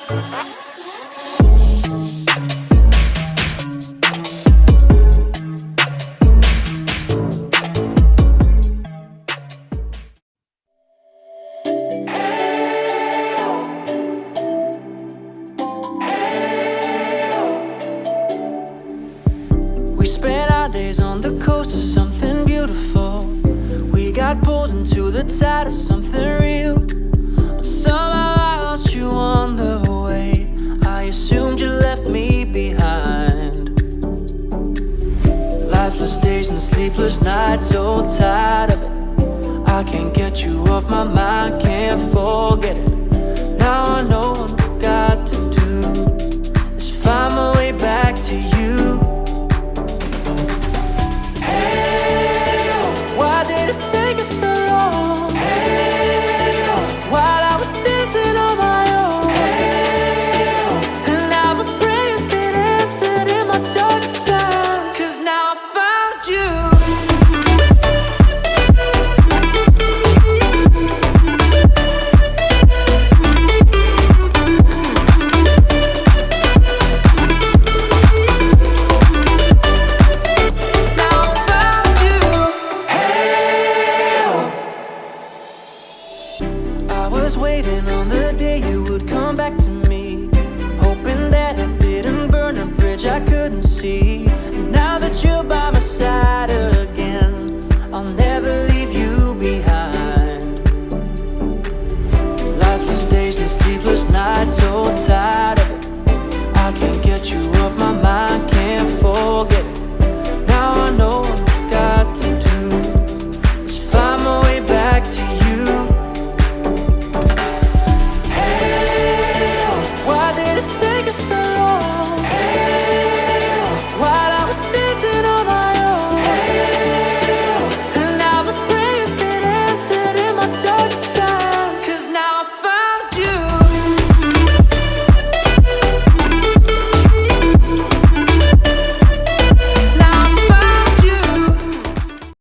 We spent our days on the coast of something beautiful. We got pulled into the tide of something real. But somehow I lost you on the way. I assumed you left me behind. Lifeless days and sleepless nights, so tired of it. I can't get you off my mind, can't forget it. Now I know what I've got to do is find my way back to you. Hey, why did it take us so long? Hey, while I was dancing on my own. Hey, and now my prayers get answered in my darkest time. 'Cause now I found you. Waiting on the day you would come back to me, hoping that I didn't burn a bridge I couldn't see. And now that you're by my side again, I'll never leave you behind. Lifeless days and sleepless nights, so tired of it. I can't get you